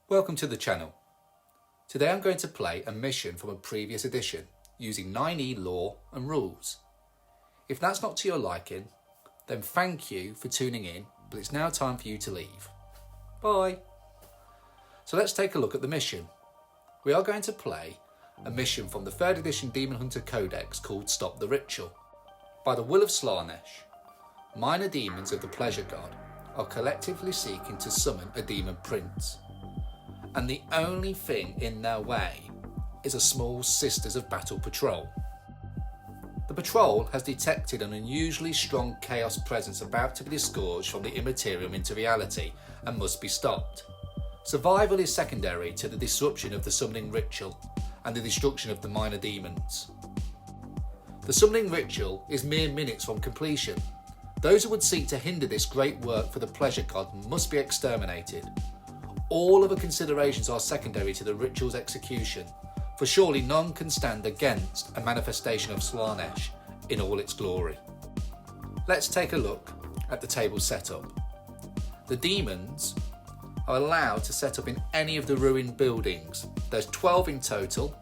Welcome to the channel. Today I'm going to play a mission from a previous edition using 9e lore and rules. If that's not to your liking, then thank you for tuning in, but it's now time for you to leave. Bye. So let's take a look at the mission. We are going to play a mission from the 3rd edition Demon Hunter Codex called Stop the Ritual. By the will of Slaanesh, minor demons of the Pleasure God are collectively seeking to summon a Demon Prince, and the only thing in their way is a small Sisters of Battle patrol. The patrol has detected an unusually strong chaos presence about to be disgorged from the immaterium into reality and must be stopped. Survival is secondary to the disruption of the summoning ritual and the destruction of the minor demons. The summoning ritual is mere minutes from completion. Those who would seek to hinder this great work for the Pleasure God must be exterminated. All other considerations are secondary to the ritual's execution, for surely none can stand against a manifestation of Slaanesh in all its glory. Let's take a look at the table setup. The demons are allowed to set up in any of the ruined buildings. There's 12 in total,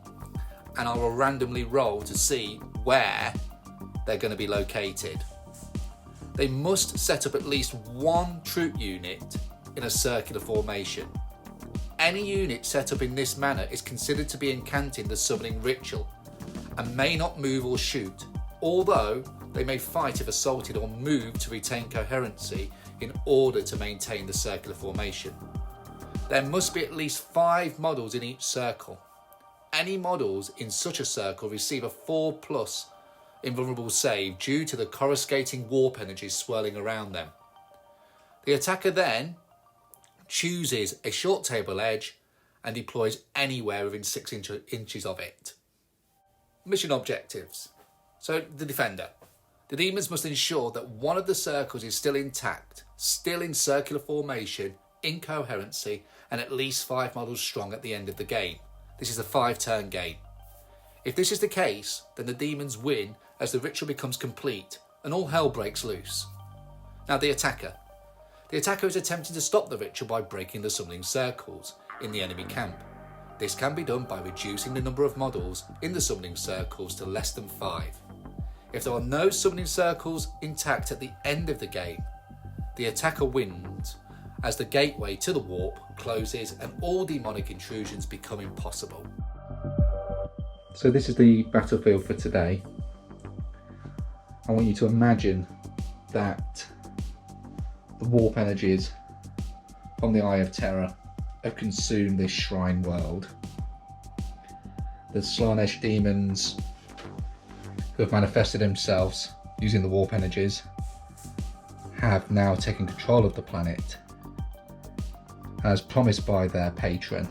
and I will randomly roll to see where they're going to be located. They must set up at least one troop unit in a circular formation. Any unit set up in this manner is considered to be incanting the summoning ritual and may not move or shoot, although they may fight if assaulted or move to retain coherency in order to maintain the circular formation. There must be at least 5 models in each circle. Any models in such a circle receive a 4+ invulnerable save due to the coruscating warp energies swirling around them. The attacker then chooses a short table edge and deploys anywhere within 6 inches of it. Mission objectives. So the defender. The demons must ensure that one of the circles is still intact, still in circular formation, in coherency, and at least 5 models strong at the end of the game. This is a 5-turn game. If this is the case, then the demons win as the ritual becomes complete and all hell breaks loose. Now the attacker. The attacker is attempting to stop the ritual by breaking the summoning circles in the enemy camp. This can be done by reducing the number of models in the summoning circles to less than 5. If there are no summoning circles intact at the end of the game, the attacker wins as the gateway to the warp closes and all demonic intrusions become impossible. So this is the battlefield for today. I want you to imagine that the warp energies from the Eye of Terror have consumed this shrine world. The Slaanesh demons who have manifested themselves using the warp energies have now taken control of the planet. As promised by their patron,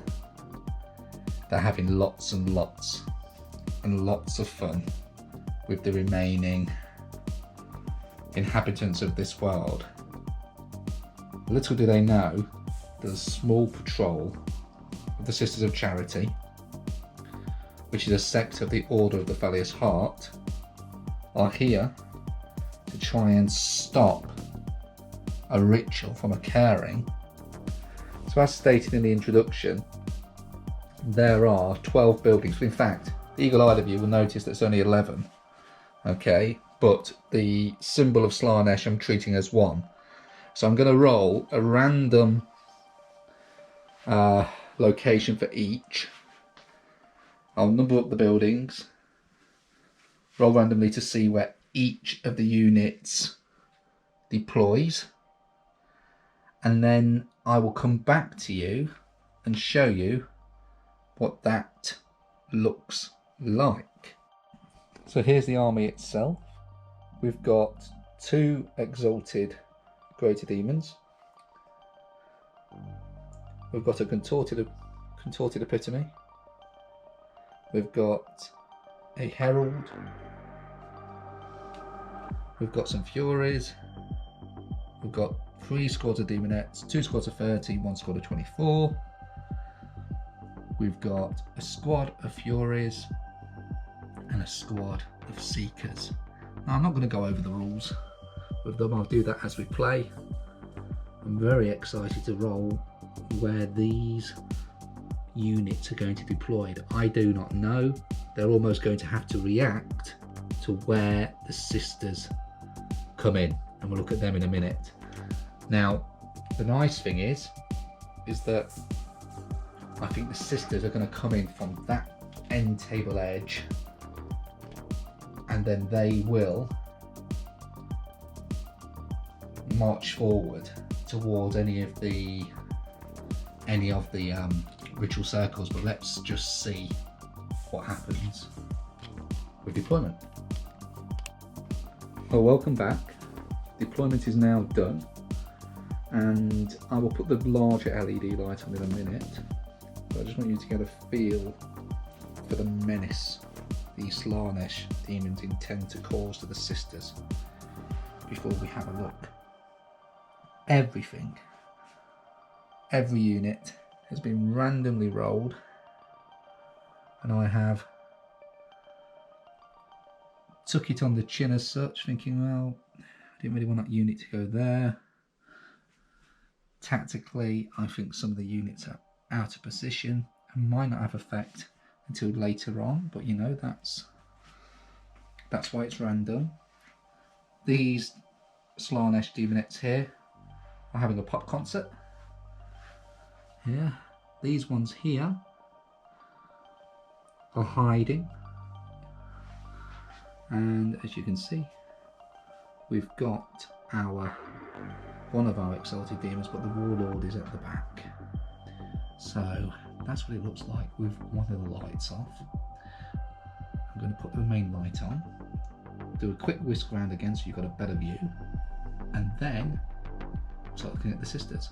they're having lots and lots and lots of fun with the remaining inhabitants of this world. Little do they know that a small patrol of the Sisters of Charity, which is a sect of the Order of the Fallious Heart, are here to try and stop a ritual from occurring. So as stated in the introduction, there are 12 buildings. In fact, the eagle-eyed of you will notice there's only 11. Okay, but the symbol of Slaanesh I'm treating as 1. So I'm going to roll a random location for each. I'll number up the buildings, roll randomly to see where each of the units deploys, and then I will come back to you and show you what that looks like. So here's the army itself. We've got 2 exalted greater demons. We've got a contorted epitome. We've got a herald. We've got some furies. We've got 3 squads of demonettes, 2 squads of 30, 1 squad of 24. We've got a squad of furies and a squad of seekers. Now I'm not going to go over the rules with them, I'll do that as we play. I'm very excited to roll where these units are going to be deployed. I do not know. They're almost going to have to react to where the sisters come in, and we'll look at them in a minute. Now, the nice thing is that I think the sisters are going to come in from that end table edge, and then they will march forward towards any of the ritual circles. But let's just see what happens with deployment. Well, welcome back. Deployment is now done, and I will put the larger LED light on in a minute, but I just want you to get a feel for the menace the Slaanesh demons intend to cause to the sisters before we have a look. Every unit has been randomly rolled, and I have took it on the chin as such, thinking, well, I didn't really want that unit to go there. Tactically, I think some of the units are out of position and might not have effect until later on, but you know, that's why it's random. These Slaanesh demonettes here are having a pop concert. Yeah, these ones here are hiding, and as you can see, we've got one of our exalted demons, but the warlord is at the back. So that's what it looks like with one of the lights off. I'm going to put the main light on, do a quick whisk around again so you've got a better view, and then start looking at the sisters.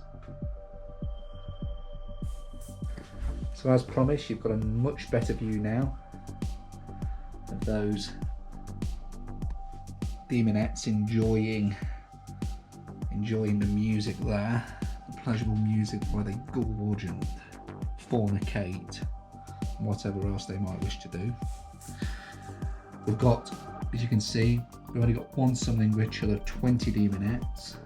So as promised, you've got a much better view now of those demonettes enjoying the music there, the pleasurable music while they gorge and fornicate and whatever else they might wish to do. We've got, as you can see, we've only got one summoning ritual of 20 demonettes.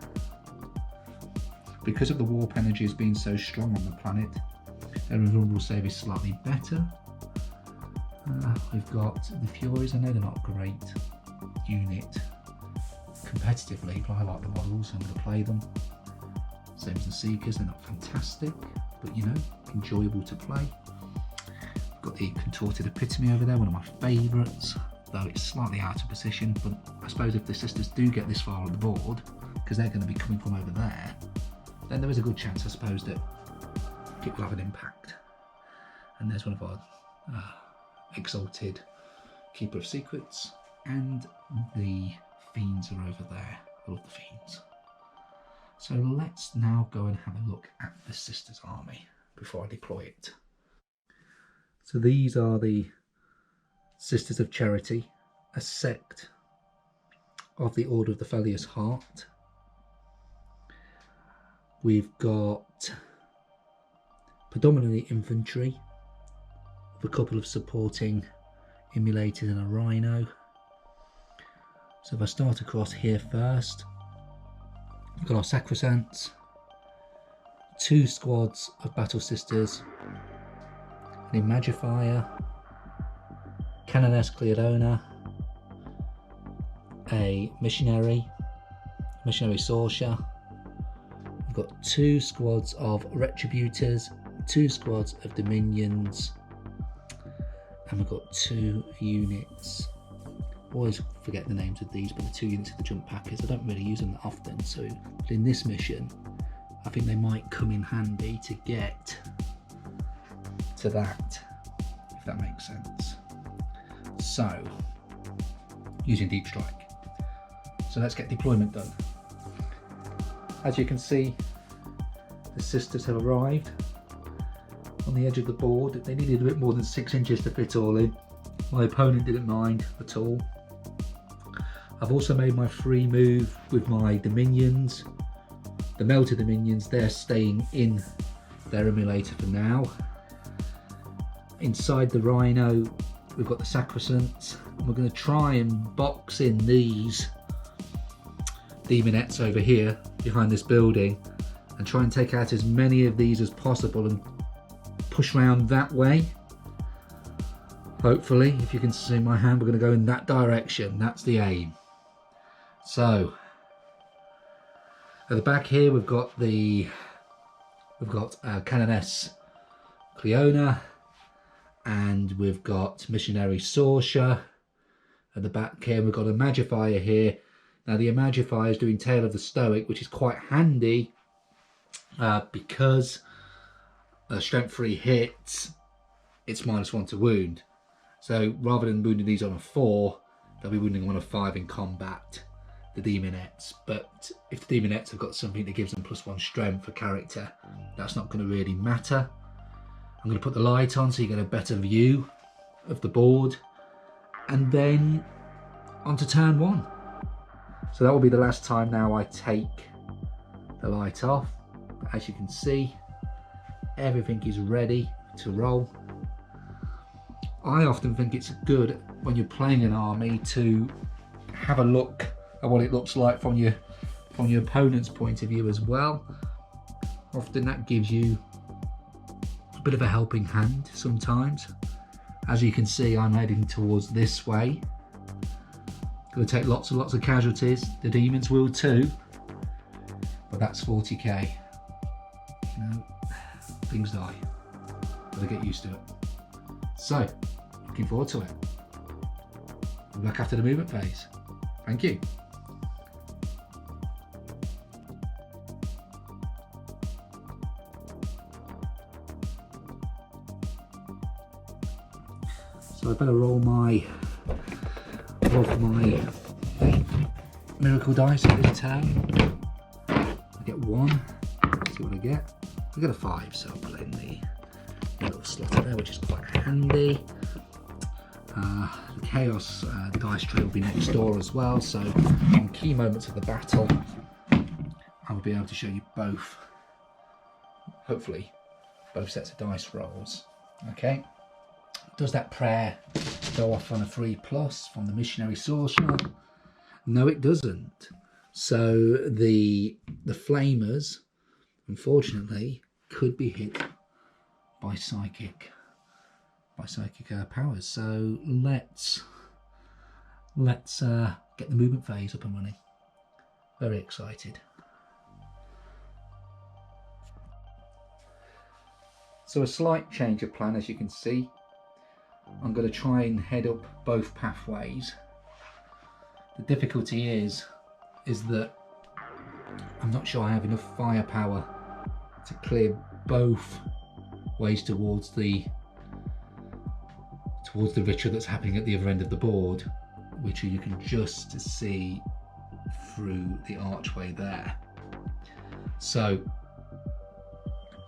Because of the warp energies being so strong on the planet, their invulnerable save is slightly better. We've got the Furies. I know they're not a great unit competitively, but I like the models, I'm going to play them. Same as the Seekers, they're not fantastic, but you know, enjoyable to play. We've got the Contorted Epitome over there, one of my favourites, though it's slightly out of position, but I suppose if the sisters do get this far on the board, because they're going to be coming from over there, then there is a good chance, I suppose, that it will have an impact. And there's one of our exalted Keeper of Secrets, and the Fiends are over there. I love the Fiends. So let's now go and have a look at the Sisters army before I deploy it. So these are the Sisters of Charity, a sect of the Order of the Felius Heart. We've got predominantly infantry, with a couple of supporting emulators and a rhino. So if I start across here first, we've got our Sacrosancts, 2 squads of Battle Sisters, an Imagifier, Canoness Cleodona, a Missionary Sorcerer. We've got 2 squads of Retributors, 2 squads of Dominions, and we've got 2 units. Always forget the names of these, but the 2 units of the jump packers, I don't really use them that often, so but in this mission I think they might come in handy to get to that, if that makes sense. So, using Deep Strike. So let's get deployment done. As you can see, the sisters have arrived on the edge of the board. They needed a bit more than 6 inches to fit all in. My opponent didn't mind at all. I've also made my free move with my Dominions. The Melted Dominions, they're staying in their emulator for now. Inside the Rhino, we've got the Sacrosancts, and we're going to try and box in these demonettes over here behind this building and try and take out as many of these as possible and push round that way. Hopefully, if you can see my hand, we're going to go in that direction. That's the aim. So at the back here, we've got Canoness Cleona, and we've got Missionary Sorsha. At the back here, we've got a Magifier here. Now the Magifier is doing Tale of the Stoic, which is quite handy because strength 3 hits, it's -1 to wound. So rather than wounding these on a 4, they'll be wounding on a 5 in combat, the Demonettes. But if the Demonettes have got something that gives them +1 strength for character, that's not going to really matter. I'm going to put the light on so you get a better view of the board, and then on to turn 1. So that will be the last time now I take the light off. As you can see, everything is ready to roll. I often think it's good when you're playing an army to have a look at what it looks like from your opponent's point of view as well. Often that gives you a bit of a helping hand sometimes. As you can see, I'm heading towards this way. Going to take lots and lots of casualties. The demons will too, but that's 40k. You know, things die. Gotta get used to it. So, looking forward to it. We'll be back after the movement phase. Thank you. So I better roll my miracle dice at this turn. I get 1. Let's see what I get. I get a 5, so I'll put it in the little slot there, which is quite handy. The Chaos dice tray will be next door as well, so on key moments of the battle I will be able to show you both, hopefully, both sets of dice rolls. Okay, does that prayer go off on a 3+ from the Missionary Sorcerer? No, it doesn't. So the Flamers, unfortunately, could be hit by psychic powers. So let's get the movement phase up and running. Very excited. So a slight change of plan, as you can see. I'm going to try and head up both pathways. The difficulty is that I'm not sure I have enough firepower to clear both ways towards the ritual that's happening at the other end of the board, which you can just see through the archway there. So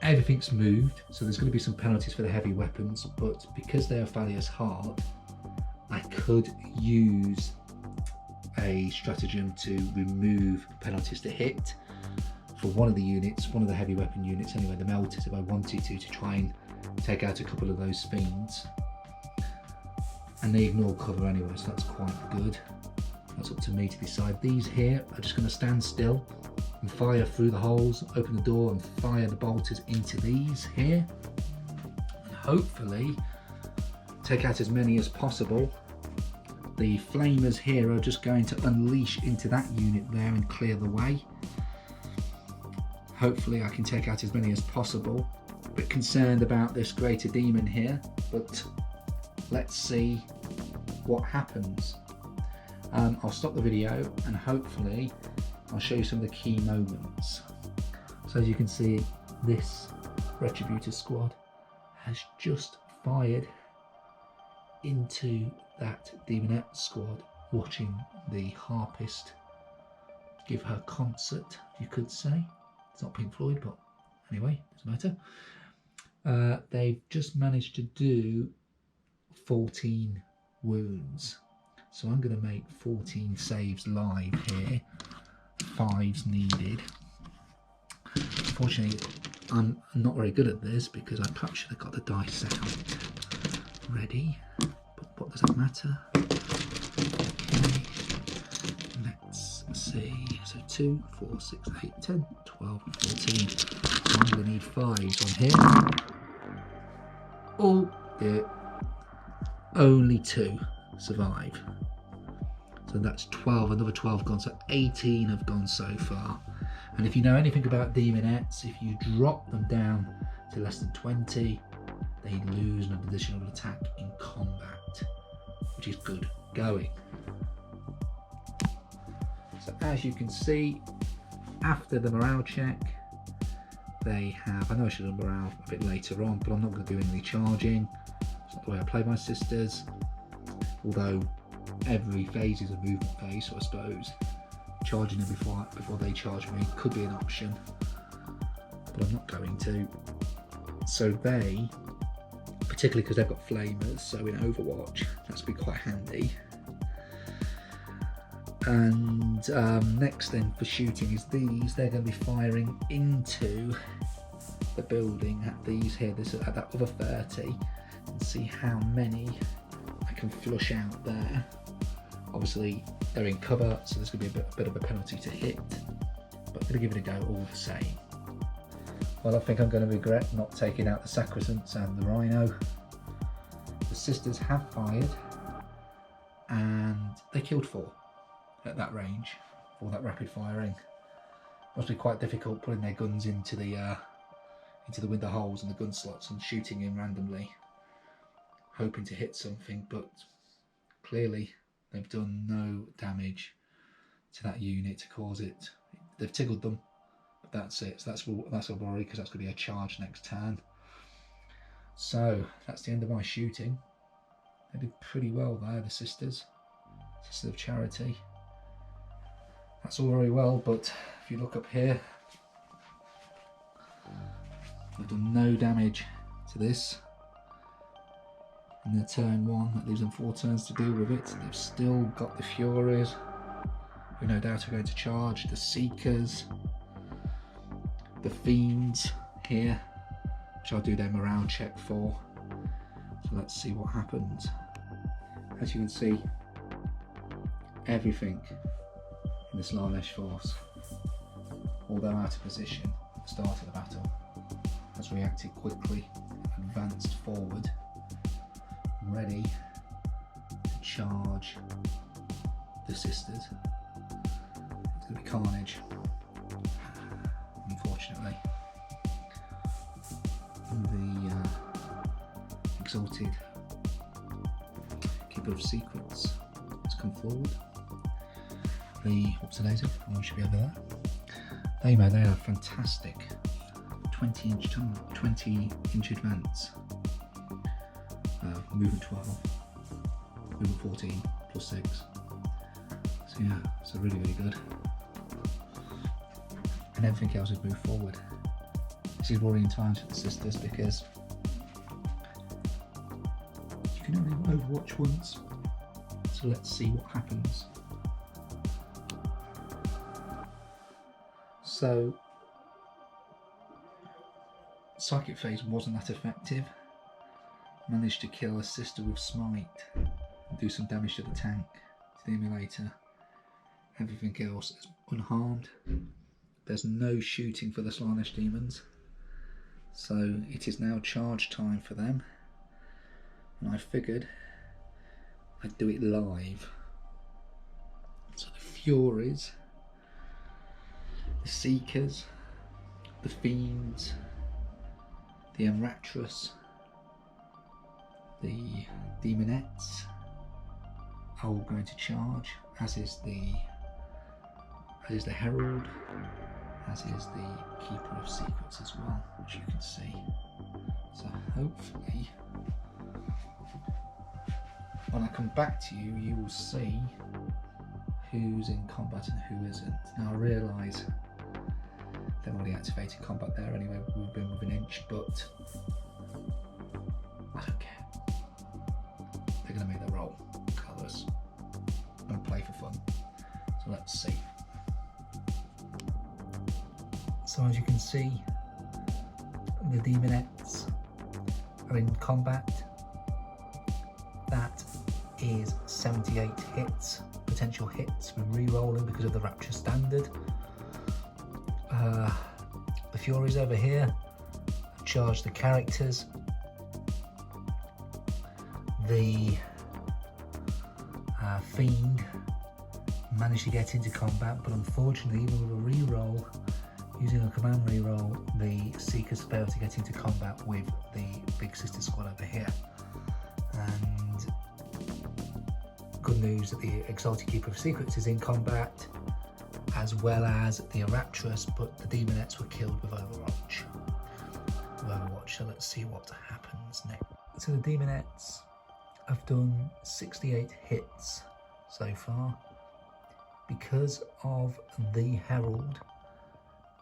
everything's moved, so there's going to be some penalties for the heavy weapons, but because they are Thalia's Heart, I could use a stratagem to remove penalties to hit for one of the units, one of the heavy weapon units anyway, the Melters, if I wanted to try and take out a couple of those fiends. And they ignore cover anyway, so that's quite good. That's up to me to decide. These here are just going to stand still and fire through the holes, open the door and fire the bolters into these here, and hopefully take out as many as possible. The Flamers here are just going to unleash into that unit there and clear the way. Hopefully I can take out as many as possible. A bit concerned about this greater demon here, but let's see what happens. I'll stop the video and hopefully I'll show you some of the key moments. So as you can see, this Retributor squad has just fired into that Demonette squad, watching the harpist give her concert, you could say. It's not Pink Floyd, but anyway, doesn't matter. They've just managed to do 14 wounds. So I'm going to make 14 saves live here. 5s needed. Unfortunately, I'm not very good at this because I perhaps should have got the dice set out ready. But what does that matter? Okay. Let's see. So 2, 4, 6, 8, 10, 12, 14. I'm going to need 5s on here. Oh dear. Only 2 survive. So that's 12, another 12 gone, so 18 have gone so far. And if you know anything about demonettes, if you drop them down to less than 20, they lose an additional attack in combat, which is good going. So as you can see, after the morale check, they have, I know I should have done morale a bit later on, but I'm not going to do any charging. It's not the way I play my sisters, although every phase is a movement phase, so I suppose charging them before they charge me could be an option, but I'm not going to. So they, particularly because they've got flamers, so in Overwatch that's be quite handy. And next then for shooting is these. They're going to be firing into the building at these here, at that other 30, and see how many I can flush out there. Obviously they're in cover, so there's going to be a bit of a penalty to hit, but I'm going to give it a go all the same. Well, I think I'm going to regret not taking out the Sacrosanct and the Rhino. The sisters have fired, and they killed 4 at that range, all that rapid firing. Must be quite difficult putting their guns into the window holes and the gun slots and shooting in randomly, hoping to hit something, but clearly they've done no damage to that unit to cause it. They've tickled them, but that's it. So that's a worry, because that's going to be a charge next turn. So that's the end of my shooting. They did pretty well there, the Sisters of Charity. That's all very well, but if you look up here, they've done no damage to this. In their turn 1, that leaves them 4 turns to deal with it. They've still got the Furies, who no doubt are going to charge, the Seekers, the Fiends here, which I'll do their morale check for. So let's see what happens. As you can see, everything in the Slaanesh force, although out of position at the start of the battle, has reacted quickly, advanced forward, ready to charge the Sisters. It's going to be carnage, unfortunately. The exalted Keeper of Secrets has come forward. What's the laser? Oh, we should be over there. They have a fantastic 20-inch advance. Movement 12, movement 14, plus 6. So yeah, so really good. And everything else has moved forward. This is worrying times for the Sisters, because you can only overwatch once. So let's see what happens. So Psychic Phase wasn't that effective. Managed to kill a Sister with Smite and do some damage to the tank, to the emulator. Everything else is unharmed. There's no shooting for the Slaanesh demons, so it is now charge time for them, and I figured I'd do it live. So the Furies, the Seekers, the Fiends, the Emratrus, the Demonettes are all going to charge, as is the Herald, as is the Keeper of Secrets as well, which you can see. So hopefully, when I come back to you, you will see who's in combat and who isn't. Now I realise they've already activated combat there anyway, we've been within an inch, but I don't care. They're going to make their roll colours and play for fun. So let's see. So as you can see, the Demonettes are in combat. That is 78 hits, potential hits with re-rolling because of the Rapture standard. The Furies over here charge the characters the Fiend managed to get into combat, but unfortunately, even with a reroll, using a command reroll, the Seekers failed to get into combat with the Big Sister squad over here. And good news that the Exalted Keeper of Secrets is in combat, as well as the Erectress, but the Demonettes were killed with Overwatch. So let's see what happens next. So the Demonettes have done 68 hits so far. Because of the Herald,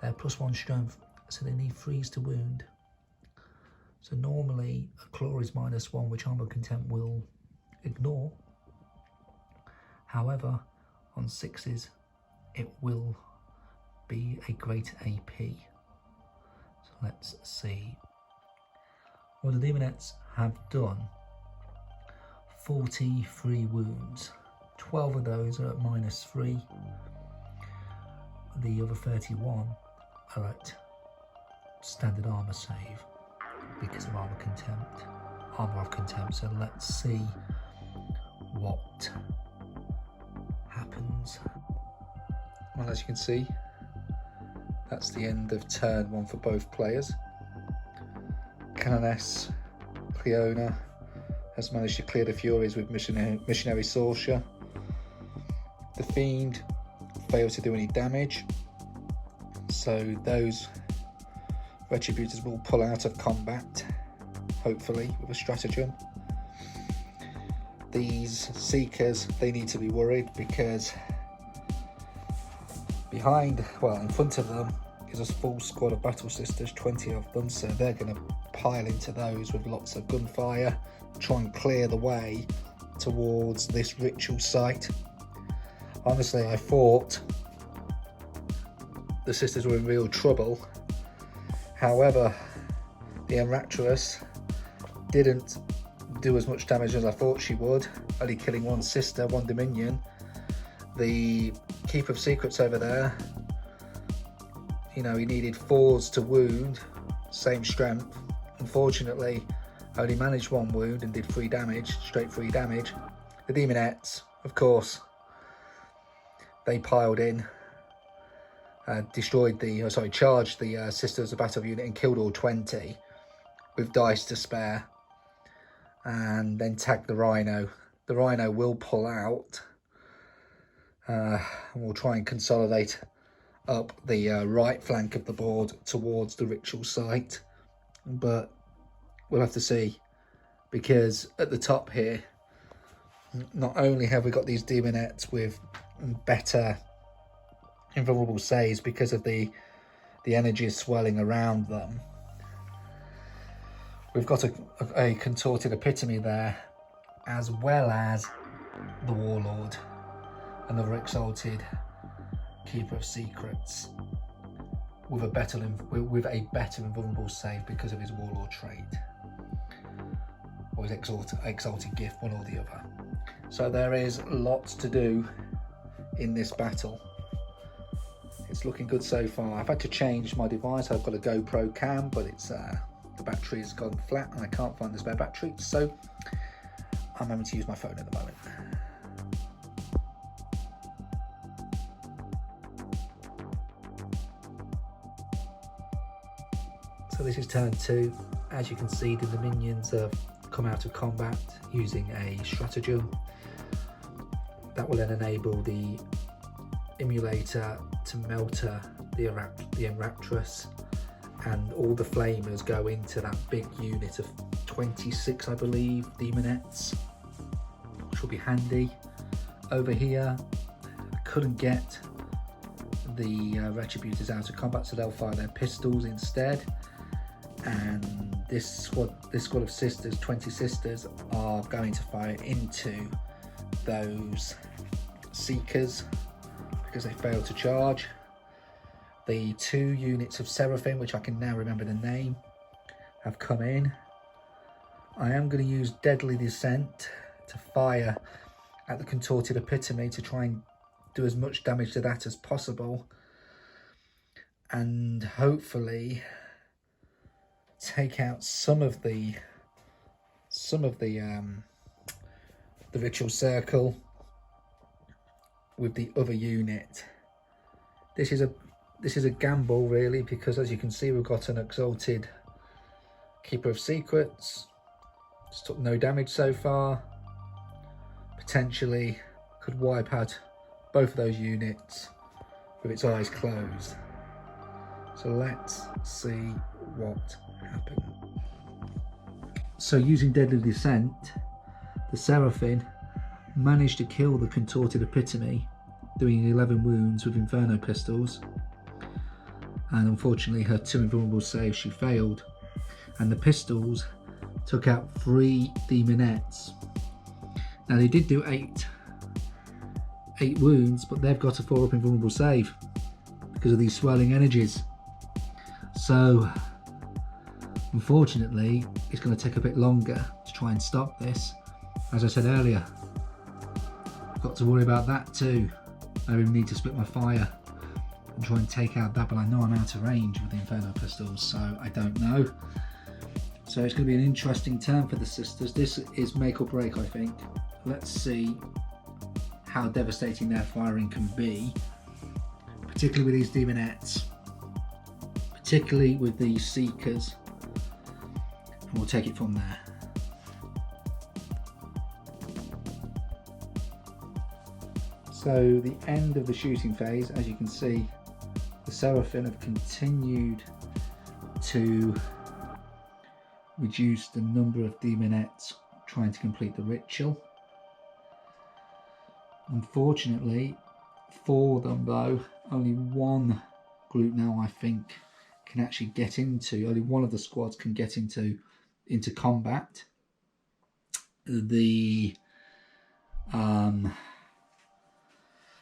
they're +1 strength, so they need freeze to wound. So normally a claw is -1, which Armor Contempt will ignore. However, on 6s, it will be a great AP. So let's see. Well, the Demonettes have done 43 wounds. 12 of those are at -3. The other 31 are at standard armor save because of armor of contempt. So let's see what happens. Well, as you can see, that's the end of turn 1 for both players. Canoness Cleona has managed to clear the Furies with Missionary Sorcerer. The Fiend failed to do any damage, so those Retributors will pull out of combat, hopefully with a stratagem. These Seekers, they need to be worried because in front of them is a full squad of Battle Sisters, 20 of them, so they're going to pile into those with lots of gunfire, try and clear the way towards this ritual site. Honestly, I thought the sisters were in real trouble. However, the Erectress didn't do as much damage as I thought she would, only killing 1 sister, 1 Dominion. The Keeper of Secrets over there, he needed 4s to wound, same strength. Unfortunately, only managed 1 wound and did 3 damage, straight 3 damage. The Demonettes, of course, they piled in, charged the Sisters of Battle unit and killed all 20 with dice to spare, and then tagged the Rhino. The Rhino will pull out, and we'll try and consolidate up the right flank of the board towards the ritual site, but we'll have to see, because at the top here, not only have we got these Demonettes with better invulnerable saves because of the energy swirling around them, we've got a contorted epitome there, as well as the Warlord, another Exalted Keeper of Secrets with a better invulnerable save because of his Warlord trait, or his exalted gift, one or the other. So there is lots to do in this battle. It's looking good so far. I've had to change my device. I've got a GoPro cam, but it's the battery has gone flat and I can't find the spare battery, so I'm having to use my phone at the moment. So this is turn 2. As you can see, the Dominions have come out of combat using a stratagem that will then enable the Emulator to melter the Erectress, and all the Flamers go into that big unit of 26, I believe, Demonettes, which will be handy. Over here, couldn't get the Retributors out of combat, so they'll fire their pistols instead. And this squad of sisters, 20 sisters, are going to fire into those Seekers because they failed to charge. The 2 units of Seraphim, which I can now remember the name, have come in. I am going to use Deadly Descent to fire at the contorted epitome to try and do as much damage to that as possible, and hopefully take out some of the the ritual circle with the other unit. This is a gamble really, because as you can see we've got an exalted Keeper of Secrets. It's took no damage so far. Potentially could wipe out both of those units with its eyes closed. So let's see what happens. So using Deadly Descent, the Seraphim managed to kill the contorted epitome, doing 11 wounds with Inferno pistols, and unfortunately her 2 invulnerable saves she failed, and the pistols took out 3 demonettes. Now they did do 8 wounds, but they've got a 4-up invulnerable save because of these swirling energies. So unfortunately it's going to take a bit longer to try and stop this. As I said earlier, I've got to worry about that too. I really need to split my fire and try and take out that, but I know I'm out of range with the Inferno pistols, so I don't know. So it's going to be an interesting turn for the sisters. This is make or break, I think. Let's see how devastating their firing can be, particularly with these demonettes, particularly with these seekers, and we'll take it from there. So the end of the shooting phase, as you can see, the Seraphim have continued to reduce the number of demonettes trying to complete the ritual. Unfortunately for them though, only one group now I think can actually get into, only one of the squads can get into combat. The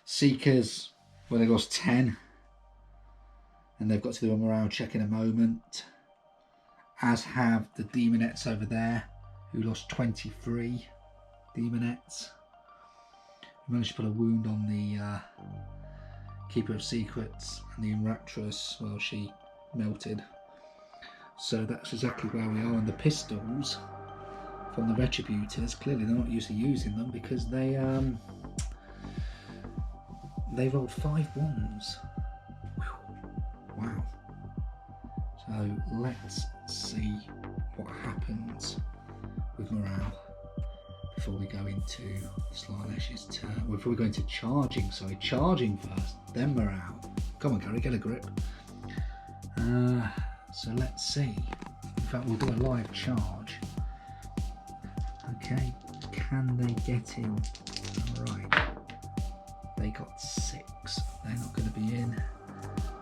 Seekers, well, they lost 10 and they've got to do a morale check in a moment, as have the demonettes over there, who lost 23 demonettes. We managed to put a wound on the Keeper of Secrets, and the Imratress, well, she melted. So that's exactly where we are. And the pistols from the Retributors, clearly they're not used to using them because they rolled 5 ones. Wow. So let's see what happens with morale before we go into Slaanesh's turn. Before we go into charging first, then morale. Come on, Gary, get a grip. So let's see. In fact, we'll do a live charge. Okay, can they get in? Alright. They got 6. They're not going to be in.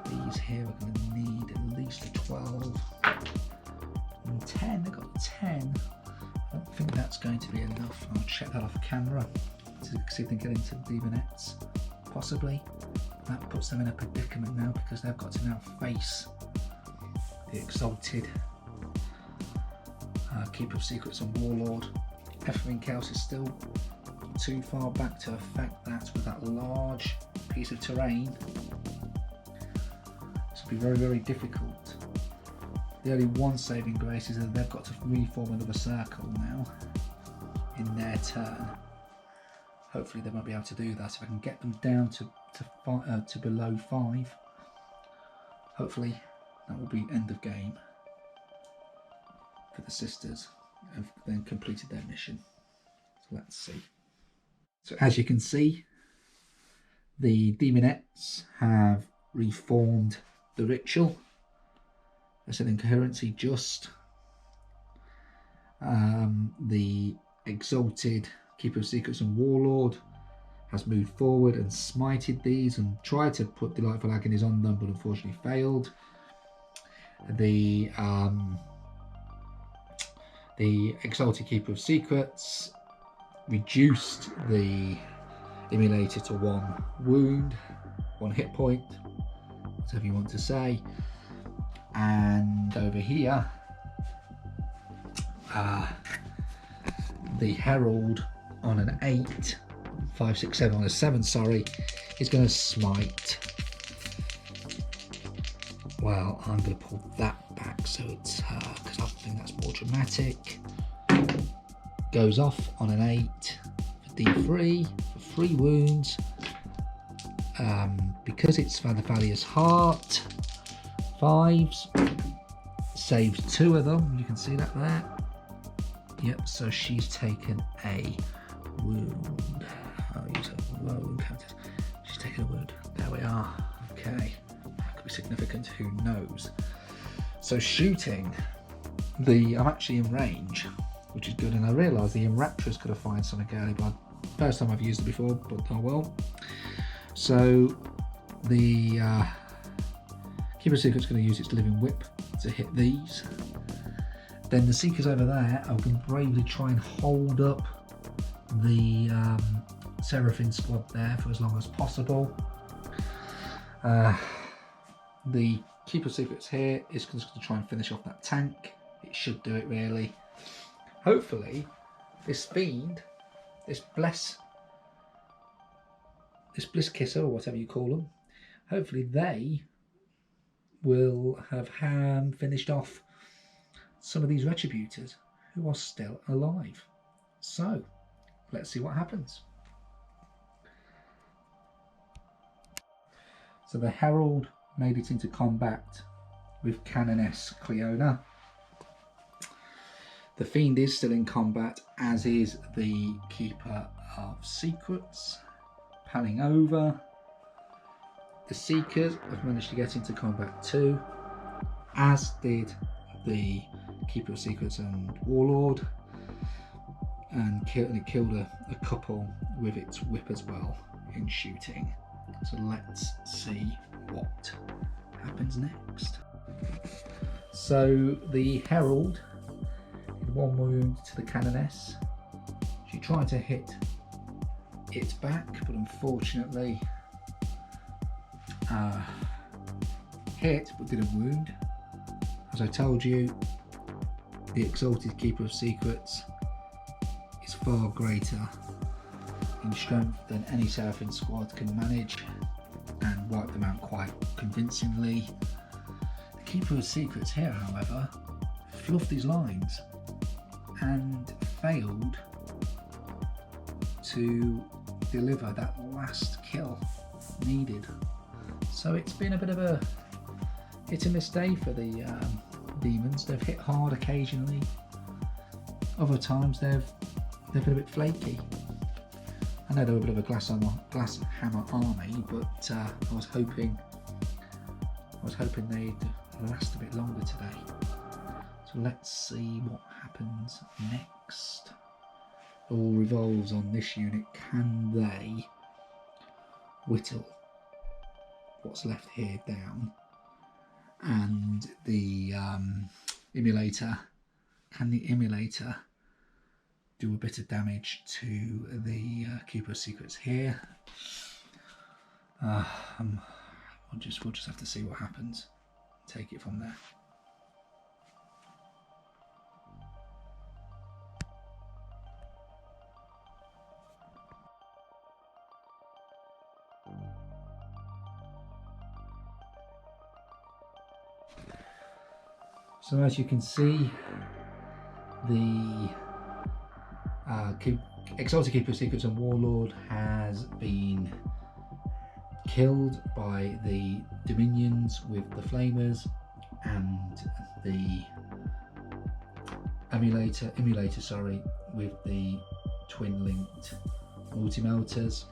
These here are going to need at least a 12. And 10. They got 10. I don't think that's going to be enough. I'll check that off camera to see if they can get into the demonettes. Possibly. That puts them in a predicament now because they've got to now face the Exalted Keeper of Secrets and Warlord. Everything else is still too far back to affect that with that large piece of terrain. This will be very, very difficult. The only one saving grace is that they've got to reform another circle now in their turn. Hopefully they might be able to do that. If I can get them down to below 5, hopefully that will be end of game for the sisters. Have then completed their mission. So let's see. So as you can see, the demonettes have reformed the ritual. I said incoherency just. The Exalted Keeper of Secrets and Warlord has moved forward and smited these and tried to put Delightful Agonies on them, but unfortunately failed. The Exalted Keeper of Secrets reduced the Immolator to 1 wound, 1 hit point, whatever you want to say. And over here, the Herald on an 8, 5, 6, 7 on a 7, sorry, is going to smite. Well, I'm going to pull that back so it's her, because I think that's more dramatic. Goes off on an 8 for D3 for 3 wounds. Because it's Vandervalia's Heart, 5s, saves 2 of them. You can see that there. Yep, so she's taken a wound. I'll use a wound counters. She's taken a wound. There we are. Okay, that could be significant. Who knows? So shooting, I'm actually in range, which is good. And I realised the Enrapturers could have find something early, but first time I've used it before, but oh well. So the Keeper of Secret's going to use its Living Whip to hit these. Then the Seekers over there are going to bravely try and hold up the Seraphim squad there for as long as possible. The Keeper of Secrets here is just going to try and finish off that tank. It should do it really. Hopefully, this fiend, this Bliss Kisser or whatever you call them, hopefully they will have finished off some of these Retributors who are still alive. So, let's see what happens. So the Herald made it into combat with Canoness Cleona. The Fiend is still in combat, as is the Keeper of Secrets. Panning over. The Seekers have managed to get into combat too, as did the Keeper of Secrets and Warlord, and it killed a couple with its whip as well in shooting. So let's see what happens next. So the Herald did 1 wound to the Canoness. She tried to hit its back, but unfortunately hit but didn't wound. As I told you, the Exalted Keeper of Secrets is far greater in strength than any Seraphim squad can manage, and wipe them out quite convincingly. The Keeper of Secrets here, however, fluffed his lines and failed to deliver that last kill needed. So it's been a bit of a hit and miss day for the demons. They've hit hard occasionally. Other times they've been a bit flaky. I know they were a bit of a glass hammer army, but I was hoping they'd last a bit longer today. So let's see what happens next. All revolves on this unit. Can they whittle what's left here down? And the Immolator, can the Immolator do a bit of damage to the Keeper of Secrets here? We'll just have to see what happens. Take it from there. So as you can see, the Exalted Keeper of Secrets and Warlord has been killed by the Dominions with the Flamers, and the Immolator with the twin-linked multi-melters.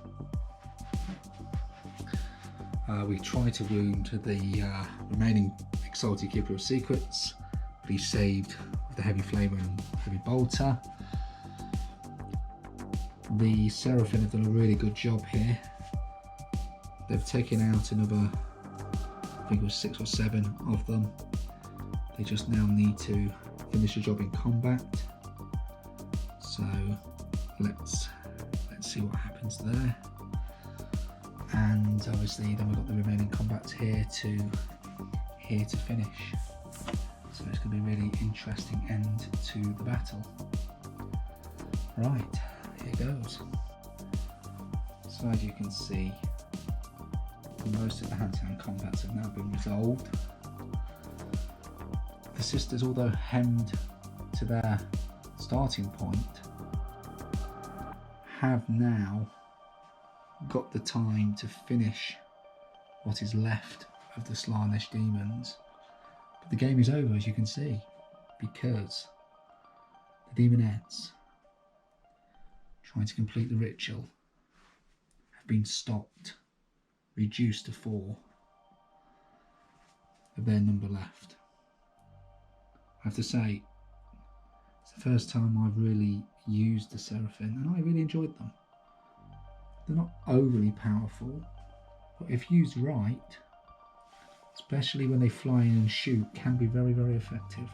We try to wound the remaining Exalted Keeper of Secrets, but he's saved with the heavy flamer and heavy bolter. The Seraphim have done a really good job here. They've taken out another, I think it was 6 or 7 of them. They just now need to finish the job in combat. So let's see what happens there. And obviously then we've got the remaining combats here to finish. So it's going to be a really interesting end to the battle. Right, here goes. So as you can see, most of the hand-to-hand combats have now been resolved. The Sisters, although hemmed to their starting point, have now got the time to finish what is left of the Slaanesh demons. But the game is over, as you can see, because the demonettes trying to complete the ritual have been stopped, reduced to 4 of their number left. I have to say, it's the first time I've really used the Seraphim, and I really enjoyed them. They're not overly powerful, but if used right, especially when they fly in and shoot, can be very, very effective.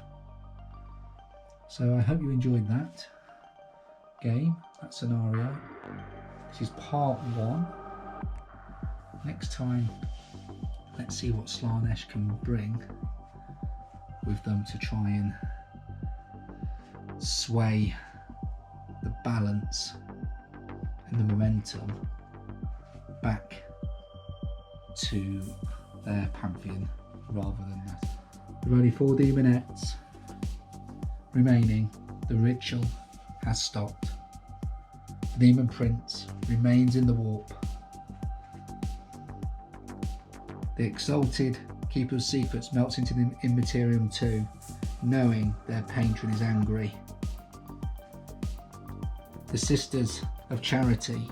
So I hope you enjoyed that game, that scenario. This is part 1. Next time, let's see what Slaanesh can bring with them to try and sway the balance and the momentum back to their pantheon rather than that. There are only 4 demonettes remaining. The ritual has stopped. The Daemon Prince remains in the warp. The exalted Keeper of Secrets melts into the Immaterium too, knowing their patron is angry. The Sisters of Charity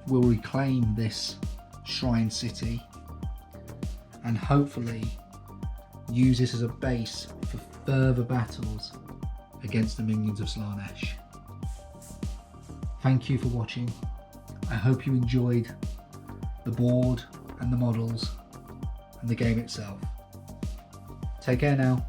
will reclaim this shrine city and hopefully use this as a base for further battles against the minions of Slaanesh. Thank you for watching. I hope you enjoyed the board and the models and the game itself. Take care now.